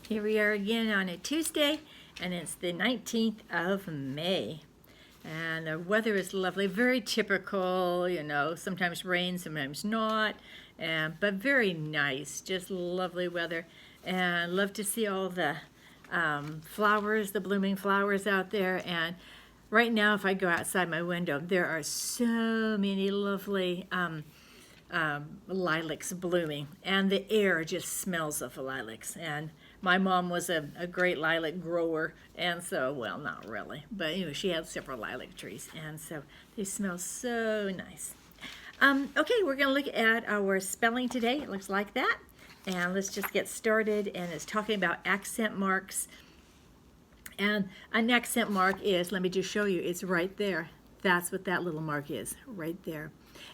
Here we are again on a Tuesday, and it's the 19th of May. And the weather is lovely, very typical, sometimes rain, sometimes not, but very nice, just lovely weather. And love to see all the flowers, the blooming flowers out there. And right now, if I go outside my window, there are so many lovely lilacs blooming, and the air just smells of lilacs. And my mom was a great lilac grower, and so, well, not really, but she had several lilac trees, and so they smell so nice. Okay, we're going to look at our spelling today. It looks like that, and let's just get started. And it's talking about accent marks. And an accent mark is, let me just show you, it's right there. That's what that little mark is, right there.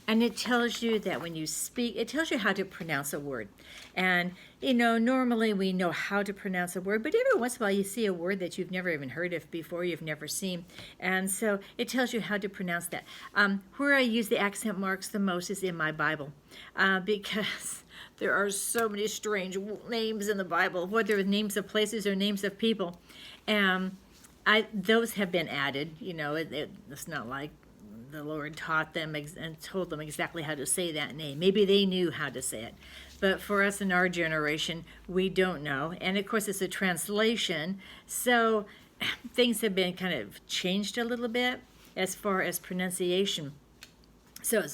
And it tells you that when you speak, it tells you how to pronounce a word. And, normally we know how to pronounce a word, but every once in a while you see a word that you've never even heard of before, you've never seen. And so it tells you how to pronounce that. Where I use the accent marks the most is in my Bible, because there are so many strange names in the Bible, whether names of places or names of people. And those have been added. It's not like the Lord taught them and told them exactly how to say that name. Maybe they knew how to say it. But for us in our generation, we don't know. And of course, it's a translation. So things have been kind of changed a little bit as far as pronunciation. So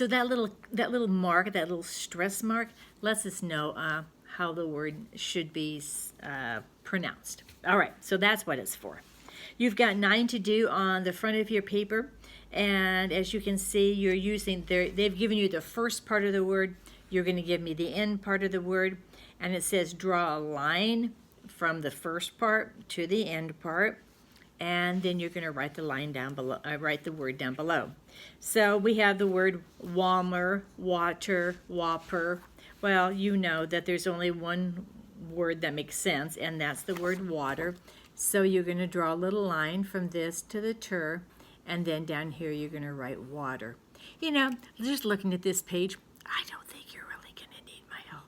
that little mark, that little stress mark, lets us know how the word should be pronounced. All right, so that's what it's for. You've got 9 to do on the front of your paper. And as you can see, you're using, they've given you the first part of the word. You're going to give me the end part of the word. And it says draw a line from the first part to the end part. And then you're going to write the line down below, write the word down below. So we have the word warmer, water, whopper. Well, you know that there's only one word that makes sense, and that's the word water. So you're going to draw a little line from this to the tur, and then down here you're going to write water. Just looking at this page, I don't think you're really going to need my help.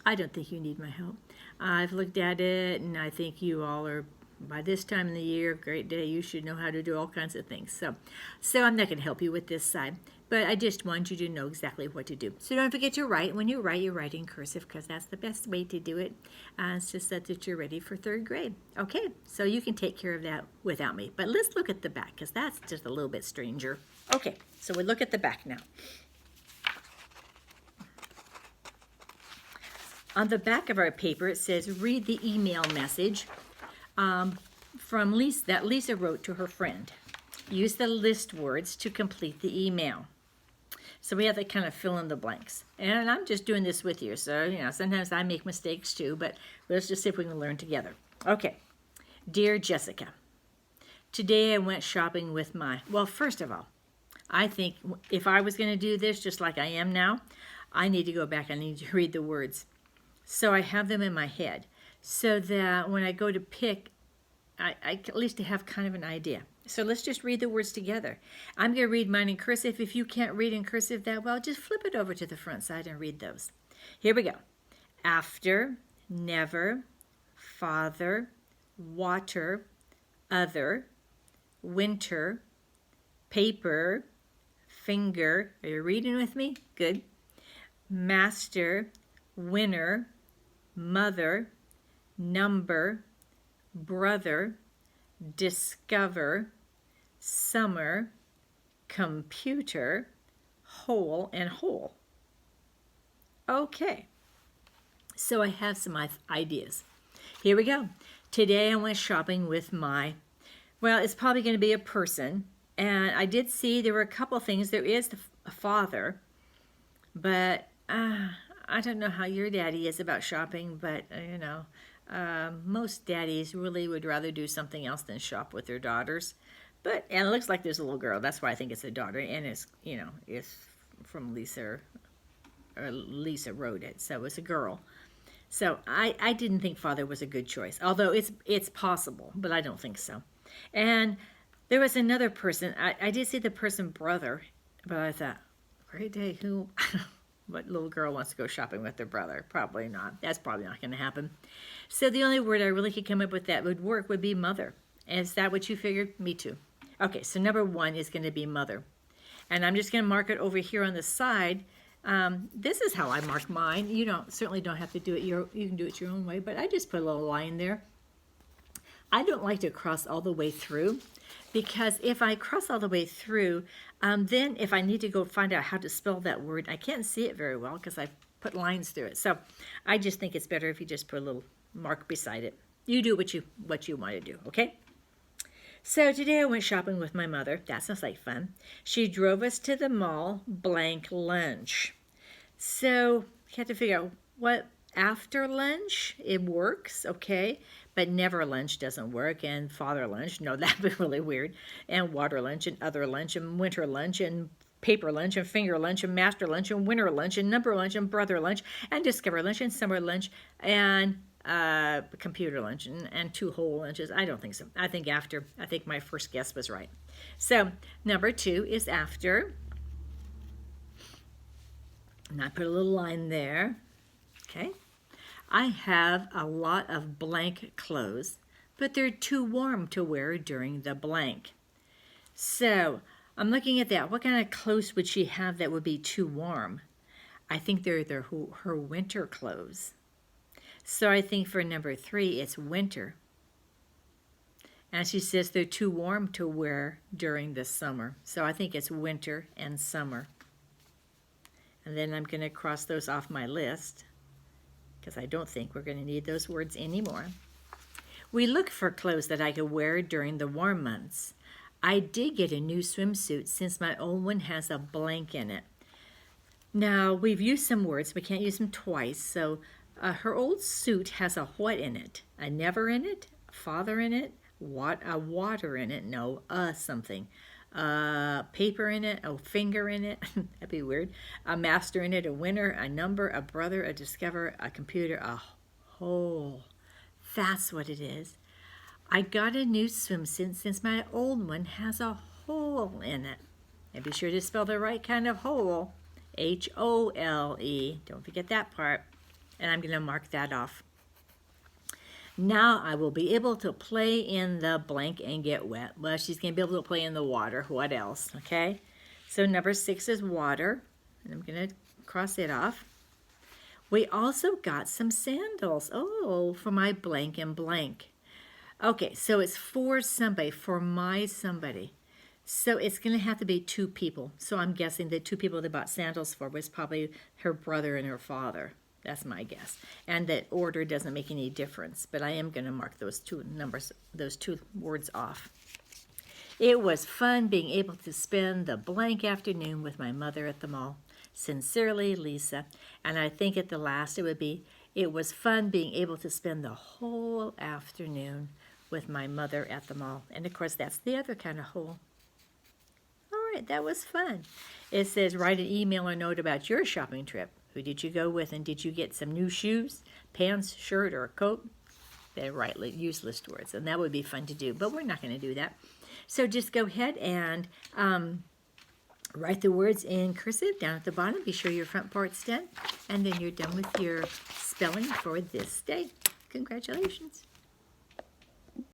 I don't think you need my help. I've looked at it, and I think you all are, by this time in the year, great day, you should know how to do all kinds of things. So I'm not going to help you with this side, but I just want you to know exactly what to do. So don't forget to write. When you write in cursive, because that's the best way to do it. It's just that you're ready for 3rd grade. Okay, so you can take care of that without me. But let's look at the back, because that's just a little bit stranger. Okay, so we look at the back now. On the back of our paper, it says, read the email message from Lisa, that Lisa wrote to her friend. Use the list words to complete the email. So we have to kind of fill in the blanks. And I'm just doing this with you. So, sometimes I make mistakes too, but let's just see if we can learn together. Okay. Dear Jessica, today I went shopping with well, first of all, I think if I was going to do this just like I am now, I need to go back. I need to read the words. So I have them in my head so that when I go to pick, I at least have kind of an idea. So let's just read the words together. I'm going to read mine in cursive. If you can't read in cursive that well, just flip it over to the front side and read those. Here we go. After, never, father, water, other, winter, paper, finger. Are you reading with me? Good. Master, winner, mother, number, brother, discover, summer, computer, whole, and whole. Okay, so I have some ideas. Here we go. Today I went shopping with well, it's probably going to be a person, and I did see there were a couple things. There is a father, but I don't know how your daddy is about shopping, but most daddies really would rather do something else than shop with their daughters. And it looks like there's a little girl. That's why I think it's a daughter, and it's from Lisa, or Lisa wrote it, so it's a girl. So I didn't think father was a good choice, although it's possible, but I don't think so. And there was another person. I did see the person brother, but I thought, great day, who? What little girl wants to go shopping with their brother? Probably not. That's probably not going to happen. So the only word I really could come up with that would work would be mother. Is that what you figured? Me too. Okay, so number 1 is going to be mother. And I'm just going to mark it over here on the side. This is how I mark mine. You certainly don't have to do it. You can do it your own way, but I just put a little line there. I don't like to cross all the way through, because if I cross all the way through, then if I need to go find out how to spell that word, I can't see it very well because I've put lines through it. So I just think it's better if you just put a little mark beside it. You do what you want to do, okay? So today I went shopping with my mother. That sounds like fun. She drove us to the mall, blank lunch. So you have to figure out what after lunch, it works, okay? But never lunch doesn't work, and father lunch, no, that'd be really weird. And water lunch, and other lunch, and winter lunch, and paper lunch, and finger lunch, and master lunch, and winter lunch, and number lunch, and brother lunch, and discover lunch, and summer lunch, and computer lunch, and 2 whole lunches. I don't think so. I think after. I think my first guess was right. So number 2 is after. And I put a little line there. Okay. I have a lot of blank clothes, but they're too warm to wear during the blank. So I'm looking at that. What kind of clothes would she have that would be too warm? I think they're her winter clothes. So I think for number 3, it's winter. And she says they're too warm to wear during the summer. So I think it's winter and summer. And then I'm going to cross those off my list, because I don't think we're going to need those words anymore. We look for clothes that I could wear during the warm months. I did get a new swimsuit since my old one has a blank in it. Now, we've used some words. We can't use them twice. So her old suit has a what in it? A never in it? A father in it? A water in it? No, something. Paper in it, a finger in it, that'd be weird, a master in it, a winner, a number, a brother, a discover, a computer, a hole. That's what it is. I got a new swimsuit since my old one has a hole in it. And be sure to spell the right kind of hole, H-O-L-E. Don't forget that part. And I'm going to mark that off. Now I will be able to play in the blank and get wet. Well, she's going to be able to play in the water. What else? Okay. So number 6 is water. And I'm going to cross it off. We also got some sandals. Oh, for my blank and blank. Okay, so it's for somebody, for my somebody. So it's going to have to be 2 people. So I'm guessing the 2 people that bought sandals for was probably her brother and her father. That's my guess. And that order doesn't make any difference, but I am going to mark those 2 numbers, those 2 words off. It was fun being able to spend the blank afternoon with my mother at the mall. Sincerely, Lisa. And I think at the last it would be, it was fun being able to spend the whole afternoon with my mother at the mall. And of course, that's the other kind of whole. All right, that was fun. It says, write an email or note about your shopping trip. Who did you go with, and did you get some new shoes, pants, shirt, or a coat? They write use list words, and that would be fun to do, but we're not going to do that. So just go ahead and write the words in cursive down at the bottom. Be sure your front part's done, and then you're done with your spelling for this day. Congratulations.